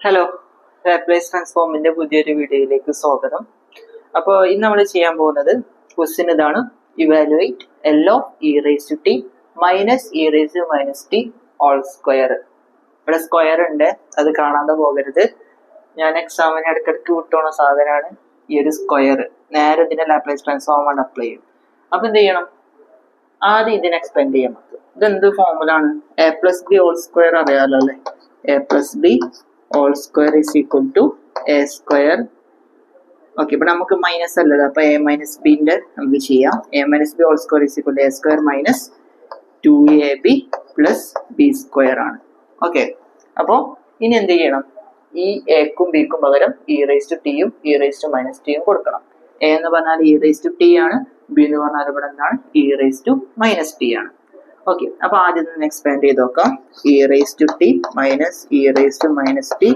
Hello, Laplace ട്രാൻസ്ഫോമിന്റെ പുതിയൊരു വീഡിയോയിലേക്ക് സ്വാഗതം. അപ്പോൾ ഇന്ന് നമ്മൾ ചെയ്യാൻ പോകുന്നത് ക്വസ്റ്റ്യൻ ഇതാണ്: evaluate L of E raise to t minus e raise to minus t whole square. ഇവിടെ സ്ക്വയർ ഉണ്ട്, അത് കാണാതെ പോകരുത്. ഞാൻ എക്സാമിന് ഇടയ്ക്കിടയ്ക്ക് വിട്ടുപോണ സാധനമാണ് ഈ ഒരു സ്ക്വയർ. നേരെ ഇതിന്റെ ലാപ്ലേസ് ട്രാൻസ്ഫോം ആണ് അപ്ലൈ ചെയ്യും. അപ്പൊ എന്ത് ചെയ്യണം? ആദ്യം ഇതിനെ എക്സ്പെൻഡ് ചെയ്യാൻ പറ്റും. ഇതെന്ത് ഫോമുലാണ്? A plus B whole square അറിയാലോ അല്ലെ? A plus B all square is equal to a square. Okay, ഇവിടെ നമുക്ക് മൈനസ് അല്ലല്ലോ, അപ്പൊ എ മൈനസ് ബിന്റെ നമുക്ക് ചെയ്യാം. A minus b whole square is equal to a square minus 2ab plus b square ആണ്. ഓക്കെ, അപ്പോൾ ഇനി എന്ത് ചെയ്യണം? ഈ എക്കും ബിക്കും പകരം ഇ റേസ് ടു ടിയും ഇ റേസ് ടു മൈനസ് ടിയും കൊടുക്കണം. എ എന്ന് പറഞ്ഞാൽ ഇ റേസ് ടു ടി ആണ്, ബി എന്ന് പറഞ്ഞാൽ ഇവിടെ എന്താണ്? E raise to minus t ആണ്. ഓക്കെ, അപ്പൊ ആദ്യം നിന്ന് എക്സ്പാൻഡ് ചെയ്ത് നോക്കാം. E raise to t minus e raise to minus t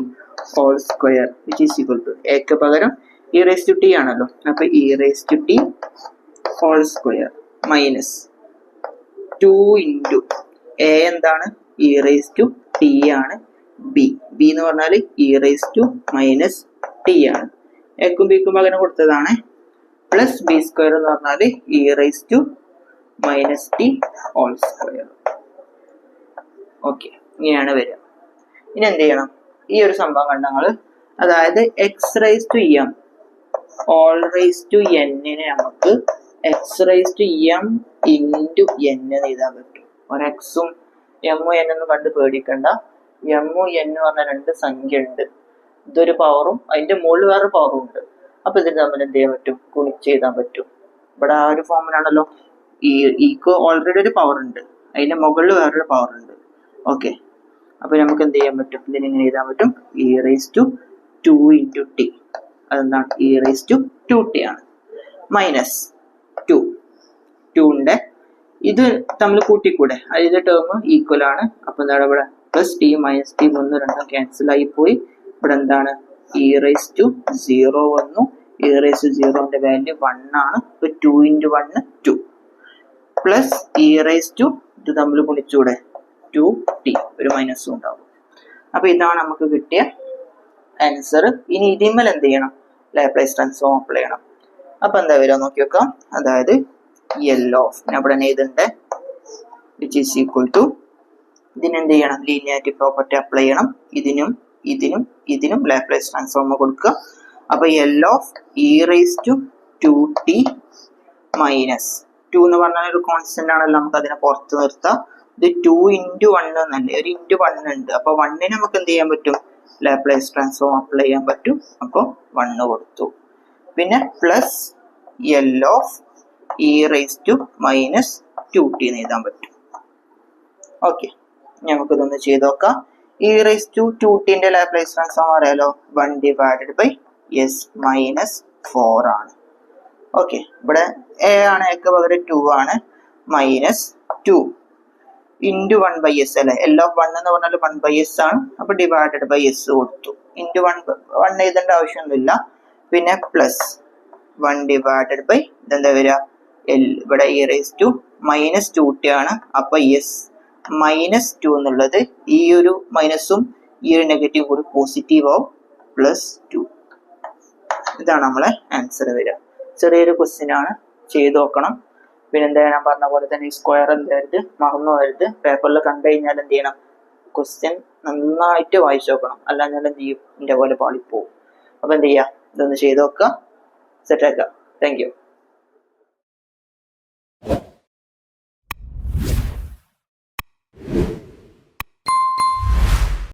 whole square which is equal to എക്ക് പകരം ഇ റേസ് ടു ടി ആണല്ലോ, അപ്പൊ e raise to t whole square minus 2 into a എന്താണ്? ഇ റേസ് ടു ടി ആണ്. B എന്ന് പറഞ്ഞാൽ e raise to minus t ആണ്. എക്കും ബിക്കും പകരം കൊടുത്തതാണ്. പ്ലസ് ബി സ്ക്വയർ എന്ന് പറഞ്ഞാൽ e raise to minus t whole square. Okay, ഇങ്ങനെയാണ് വരിക. ഇനി എന്ത് ചെയ്യണം? ഈ ഒരു സംഭവം കണ്ടങ്ങൾ, അതായത് X raise to M whole raise to എന്നിനെ നമുക്ക് X raise to M into N എന്ന് എഴുതാൻ പറ്റും. ഒരു എക്സും എമ്മും എന്നൊന്നും കണ്ട് പേടിക്കണ്ട. എമ്മും എന്നും പറഞ്ഞ രണ്ട് സംഖ്യ ഉണ്ട്. ഇതൊരു പവറും അതിന്റെ മുകളിൽ വേറെ പവറും ഉണ്ട്. അപ്പൊ ഇതിന് തമ്മിൽ എന്ത് ചെയ്യാൻ പറ്റും? ഗുണിച്ച് എഴുതാൻ പറ്റും. ഇവിടെ ആ ഒരു ഫോമിലാണല്ലോ. ഈക്ക് ഓൾറെഡി ഒരു പവർ ഉണ്ട്, അതിന്റെ മുകളിൽ വേറൊരു പവർ ഉണ്ട്. ഓക്കെ, അപ്പൊ നമുക്ക് എന്ത് ചെയ്യാൻ പറ്റും? ഇതിനെങ്ങനെ എഴുതാൻ പറ്റും? E raise to 2 into t. അതെന്താണ്? ഇ റേസ് ടു 2t ആണ്. മൈനസ് 2 ഇത് തമ്മിൽ കൂട്ടിക്കൂടെ? അതിന്റെ ടേം ഈക്വൽ ആണ്. അപ്പൊ എന്താണ് ഇവിടെ? Plus t minus t 1 2 cancel ആയി പോയി. ഇവിടെ എന്താണ്? ഇ റേസ് ടു 0 വന്നു. ഇ റേസ് ടു 0ന്റെ വാല്യൂ 1 ആണ്. ഇപ്പൊ 2 into 1 2 plus e raise to ഇത് തമ്മിൽ ഗുണിച്ചൂടെ? 2t, ഒരു മൈനസും ഉണ്ടാവും. അപ്പൊ ഇതാണ് നമുക്ക് കിട്ടിയ ആൻസർ. ഇനി ഇതിന്മേൽ എന്ത് ചെയ്യണം? ലാപ്ലേസ് ട്രാൻസ്ഫോം അപ്ലൈ ചെയ്യണം. അപ്പൊ എന്താ വരിക നോക്കി വെക്കാം. അതായത് എൽ ഓഫ് ഞാൻ ഇവിടെ എഴുതണ്ടേ വിച്ച് ഈസ് ഈക്വൽ ടു, ഇതിനെന്ത് ചെയ്യണം? ലീനിയാരിറ്റി പ്രോപ്പർട്ടി അപ്ലൈ ചെയ്യണം. ഇതിനും ഇതിനും ഇതിനും ലാപ്ലേസ് ട്രാൻസ്ഫോം കൊടുക്കുക. അപ്പൊ L of E raise to 2t minus 2 എന്ന് പറഞ്ഞാൽ ഒരു കോൺസ്റ്റന്റ് ആണല്ലോ, നമുക്ക് അതിനെ പുറത്ത് നിർത്താം. ഇത് 2 ഇൻറ്റു 1 എന്നല്ലേ, ഒരു ഇൻറ്റു 1 ഉണ്ട്. അപ്പൊ 1നെ നമുക്ക് എന്ത് ചെയ്യാൻ പറ്റും? ലാപ്ലേസ് ട്രാൻസ്ഫോം അപ്ലൈ ചെയ്യാൻ പറ്റും. അപ്പോൾ 1 കൊടുത്തു. പിന്നെ plus L of E raise to minus 2t എന്ന് എഴുതാൻ പറ്റും. ഓക്കെ, നമുക്ക് ഇതൊന്ന് ചെയ്ത് നോക്കാം. ഇ റേസ് ടു 2tന്റെ ലാപ്ലേസ് ട്രാൻസ്ഫോം അറിയാലോ, 1 ഡിവൈഡഡ് ബൈ എസ് മൈനസ് 4 ആണ്. ഓക്കെ, ഇവിടെ എ ആണ്, എക്ക് പകരം 2 ആണ്. മൈനസ് 2 ഇൻറ്റു 1 ബൈ എസ് അല്ലെ. എൽ ഓഫ് 1 എന്ന് പറഞ്ഞാൽ 1 ബൈ എസ് ആണ്. അപ്പൊ ഡിവൈഡഡ് ബൈ എസ് കൊടുത്തു. ഇൻറ്റു 1 എഴുതേണ്ട ആവശ്യമൊന്നുമില്ല. പിന്നെ പ്ലസ് 1 ഡിവൈഡഡ് ബൈ ഇതെന്താ വരിക? എൽ ഇവിടെ E raise to minus 2t ആണ്. അപ്പൊ എസ് മൈനസ് 2 എന്നുള്ളത് ഈ ഒരു മൈനസും ഈ ഒരു നെഗറ്റീവ് കൂടി പോസിറ്റീവ് ആവും. പ്ലസ് 2. ഇതാണ് നമ്മളെ ആൻസർ വരിക. ചെറിയൊരു ക്വസ്റ്റ്യൻ ആണ്, ചെയ്ത് നോക്കണം. പിന്നെ എന്താ ഞാൻ പറഞ്ഞ പോലെ തന്നെ ഈ സ്ക്വയർ എന്തായത് മറന്നു പോകരുത്. പേപ്പറിൽ കണ്ടു കഴിഞ്ഞാൽ എന്ത് ചെയ്യണം? ക്വസ്റ്റ്യൻ നന്നായിട്ട് വായിച്ചു നോക്കണം, അല്ലാതെ എന്ത് ചെയ്യും? ഇതിന്റെ പോലെ പാളിപ്പോവും. അപ്പൊ എന്ത് ചെയ്യാം? ഇതൊന്ന് ചെയ്ത് നോക്കുക, സെറ്റ് ആക്കുക. Thank you.